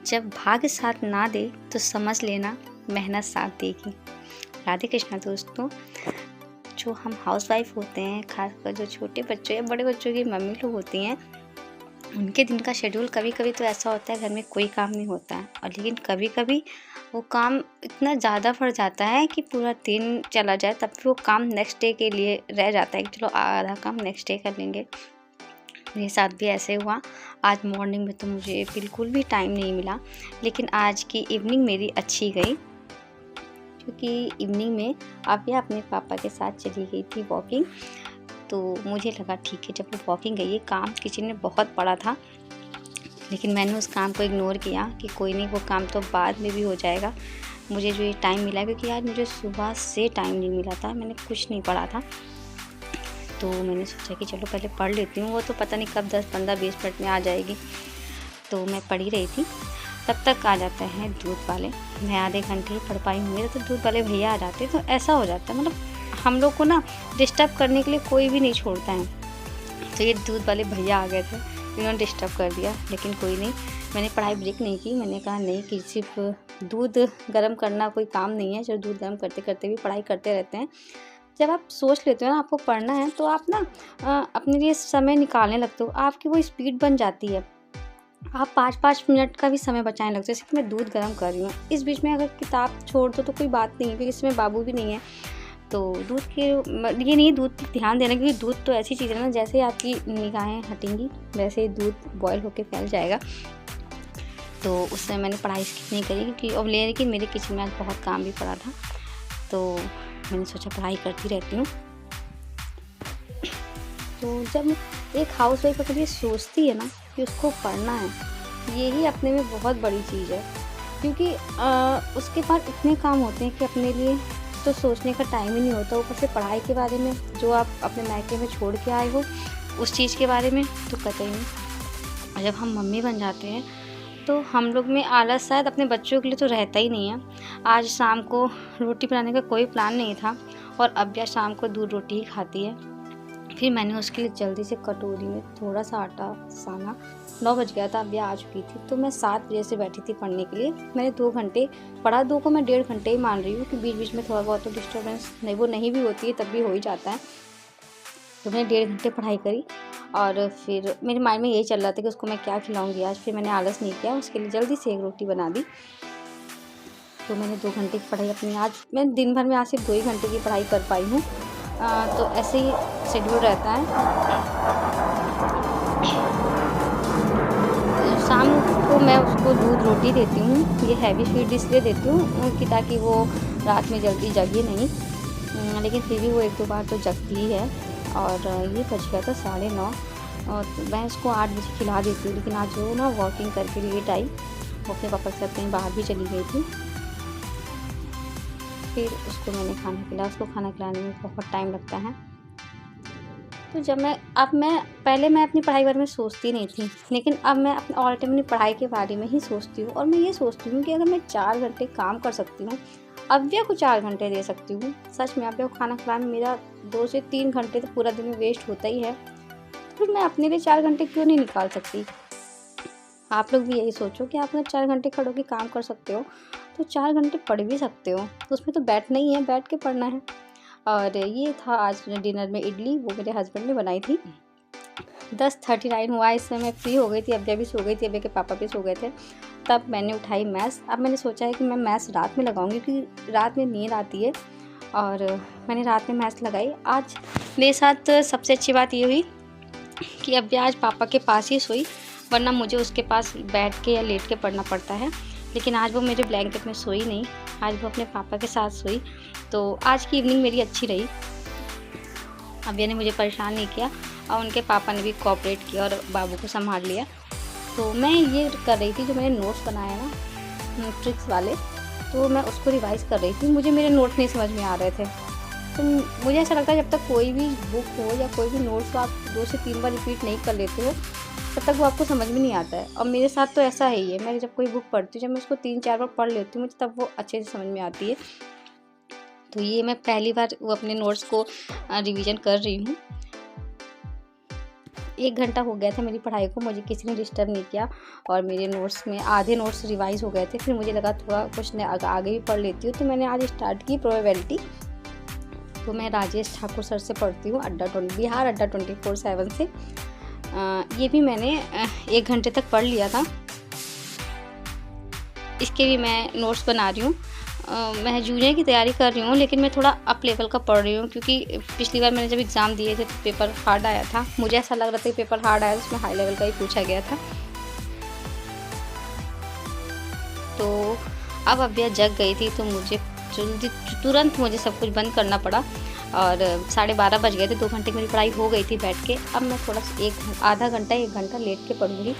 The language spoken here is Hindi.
जब भाग्य साथ ना दे तो समझ लेना मेहनत साथ देगी। राधे कृष्णा दोस्तों। जो हम हाउसवाइफ होते हैं, खासकर जो छोटे बच्चों या बड़े बच्चों की मम्मी लोग होती हैं, उनके दिन का शेड्यूल कभी कभी तो ऐसा होता है घर में कोई काम नहीं होता है, और लेकिन कभी कभी वो काम इतना ज़्यादा बढ़ जाता है कि पूरा दिन चला जाए तब भी वो काम नेक्स्ट डे के लिए रह जाता है कि चलो आधा काम नेक्स्ट डे कर लेंगे। मेरे साथ भी ऐसे हुआ। आज मॉर्निंग में तो मुझे बिल्कुल भी टाइम नहीं मिला, लेकिन आज की इवनिंग मेरी अच्छी गई, क्योंकि इवनिंग में आव्या अपने पापा के साथ चली गई थी वॉकिंग। तो मुझे लगा ठीक है, जब वो वॉकिंग गई है, काम किचन में बहुत पड़ा था, लेकिन मैंने उस काम को इग्नोर किया कि कोई नहीं, वो काम तो बाद में भी हो जाएगा। मुझे जो ये टाइम मिला, क्योंकि आज मुझे सुबह से टाइम नहीं मिला था, मैंने कुछ नहीं पढ़ा था, तो मैंने सोचा कि चलो पहले पढ़ लेती हूँ। वो तो पता नहीं कब 10, 15, 20 मिनट में आ जाएगी। तो मैं पढ़ ही रही थी, तब तक आ जाते हैं दूध वाले। मैं आधे घंटे ही पढ़ पाई हूँ, मेरे तो दूध वाले भैया आ जाते, तो ऐसा हो जाता है, मतलब हम लोग को ना डिस्टर्ब करने के लिए कोई भी नहीं छोड़ता है। तो ये दूध वाले भैया आ गए थे, इन्होंने डिस्टर्ब कर दिया, लेकिन कोई नहीं, मैंने पढ़ाई ब्रेक नहीं की। मैंने कहा नहीं कि सिर्फ दूध गर्म करना कोई काम नहीं है, जो दूध गर्म करते करते भी पढ़ाई करते रहते हैं। जब आप सोच लेते हो ना आपको पढ़ना है, तो आप ना अपने लिए समय निकालने लगते हो, आपकी वो स्पीड बन जाती है। आप 5-5 मिनट का भी समय बचाने लगते हो। जैसे कि मैं दूध गर्म कर रही हूँ, इस बीच में अगर किताब छोड़ दो तो कोई बात नहीं है, क्योंकि इसमें बाबू भी नहीं है। तो दूध के ये नहीं, दूध पर ध्यान देना, क्योंकि दूध तो ऐसी चीज़ है ना, जैसे आपकी निगाहें हटेंगी वैसे ही दूध बॉयल होकर फैल जाएगा। तो उस समय मैंने पढ़ाई स्किप नहीं करी, क्योंकि अब लेकिन मेरे किचन में आज बहुत काम भी पड़ा था, तो मैंने सोचा पढ़ाई करती रहती हूँ। तो जब एक हाउस वाइफ अगर ये सोचती है ना कि उसको पढ़ना है, यही अपने में बहुत बड़ी चीज़ है, क्योंकि उसके पास इतने काम होते हैं कि अपने लिए तो सोचने का टाइम ही नहीं होता। ऊपर से पढ़ाई के बारे में, जो आप अपने मायके में छोड़ के आए हो, उस चीज़ के बारे में तो कतई नहीं। और जब हम मम्मी बन जाते हैं तो हम लोग में आलस शायद अपने बच्चों के लिए तो रहता ही नहीं है। आज शाम को रोटी बनाने का कोई प्लान नहीं था, और अव्या शाम को दूध रोटी ही खाती है। फिर मैंने उसके लिए जल्दी से कटोरी में थोड़ा सा आटा साना। 9 बज गया था, अव्या आ चुकी थी, तो मैं 7 बजे से बैठी थी पढ़ने के लिए। मैंने 2 घंटे पढ़ा, 2 को मैं 1.5 घंटे ही मान रही हूँ, कि बीच बीच में थोड़ा बहुत तो डिस्टर्बेंस नहीं भी होती है, तब भी हो ही जाता है। तो मैंने 1.5 घंटे पढ़ाई करी, और फिर मेरे माइंड में यही चल रहा था कि उसको मैं क्या खिलाऊंगी आज। फिर मैंने आलस नहीं किया, उसके लिए जल्दी से एक रोटी बना दी। तो मैंने 2 घंटे की पढ़ाई अपनी, आज मैं दिन भर में आज सिर्फ 2 ही घंटे की पढ़ाई कर पाई हूँ। तो ऐसे ही शेड्यूल रहता है। शाम को मैं उसको दूध रोटी देती हूँ, ये हैवी फीड इसलिए देती हूँ कि ताकि वो रात में जल्दी जगे नहीं, लेकिन फिर भी वो 1-2 बार तो जगती ही है। और ये बज गया था 9:30, और मैं उसको 8 बजे खिला देती हूँ, लेकिन आज वो ना वॉकिंग करके लेट आई, वो अपने पापा के साथ कहीं बाहर भी चली गई थी। फिर उसको मैंने खाना खिलाया, उसको खाना खिलाने में बहुत टाइम लगता है। तो जब मैं पहले मैं अपनी पढ़ाई के बारे में सोचती नहीं थी, लेकिन अब मैं अपने ऑल टाइम अपनी पढ़ाई के बारे में ही सोचती हूँ। और मैं ये सोचती हूँ कि अगर मैं 4 घंटे काम कर सकती हूँ, अव्या को 4 घंटे दे सकती हूँ। सच में अव्या को खाना खिलाने में मेरा 2 से 3 घंटे तो पूरा दिन में वेस्ट होता ही है, तो फिर मैं अपने लिए 4 घंटे क्यों नहीं निकाल सकती। आप लोग भी यही सोचो कि आप अगर 4 घंटे खड़े होकर काम कर सकते हो, तो 4 घंटे पढ़ भी सकते हो। तो उसमें तो बैठना ही है, बैठ के पढ़ना है। और ये था आज डिनर में इडली, वो मेरे हस्बैंड ने बनाई थी। 10:39 हुआ, इस समय मैं फ्री हो गई थी, अव्या भी सो गई थी, अव्या के पापा भी सो गए थे। तब मैंने उठाई मैथ्स। अब मैंने सोचा है कि मैं मैथ्स रात में लगाऊंगी, क्योंकि रात में नींद आती है, और मैंने रात में मैथ्स लगाई। आज मेरे साथ सबसे अच्छी बात ये हुई कि अव्या आज पापा के पास ही सोई, वरना मुझे उसके पास बैठ के या लेट के पढ़ना पड़ता है। लेकिन आज वो मेरे ब्लैंकेट में सोई नहीं, आज वो अपने पापा के साथ सोई। तो आज की इवनिंग मेरी अच्छी रही। अव्या ने मुझे परेशान नहीं किया, और उनके पापा ने भी कोऑपरेट किया और बाबू को संभाल लिया। तो मैं ये कर रही थी, जो मैंने नोट्स बनाए ना ट्रिक्स वाले, तो मैं उसको रिवाइज़ कर रही थी। मुझे मेरे नोट्स नहीं समझ में आ रहे थे, तो मुझे ऐसा लगता है जब तक कोई भी बुक हो या कोई भी नोट्स हो, आप 2 से 3 बार रिपीट नहीं कर लेते हो, तब तक वो आपको समझ में नहीं आता है। और मेरे साथ तो ऐसा है ही है, मैं जब कोई बुक पढ़ती हूँ, जब मैं उसको 3-4 बार पढ़ लेती हूँ, मुझे तब वो अच्छे से समझ में आती है। तो ये मैं पहली बार वो अपने नोट्स को रिवीजन कर रही हूँ। 1 घंटा हो गया था मेरी पढ़ाई को, मुझे किसी ने डिस्टर्ब नहीं किया और मेरे नोट्स में आधे नोट्स रिवाइज़ हो गए थे। फिर मुझे लगा थोड़ा कुछ न आगे भी पढ़ लेती हूँ, तो मैंने आज स्टार्ट की प्रोबेबिलिटी। तो मैं राजेश ठाकुर सर से पढ़ती हूँ, बिहार अड्डा 24/7 से। ये भी मैंने 1 घंटे तक पढ़ लिया था। इसके भी मैं नोट्स बना रही हूँ। मैं जूनियर की तैयारी कर रही हूँ, लेकिन मैं थोड़ा अप लेवल का पढ़ रही हूँ, क्योंकि पिछली बार मैंने जब एग्ज़ाम दिए थे तो पेपर हार्ड आया था। मुझे ऐसा लग रहा था कि पेपर हार्ड आया, उसमें हाई लेवल का ही पूछा गया था। तो अब अभ्या जग गई थी, तो मुझे तुरंत मुझे सब कुछ बंद करना पड़ा और 12:30 बज गए थे। 2 घंटे की मेरी पढ़ाई हो गई थी बैठ के। अब मैं थोड़ा सा आधा घंटा 1 घंटा लेट के पढ़ूँगी।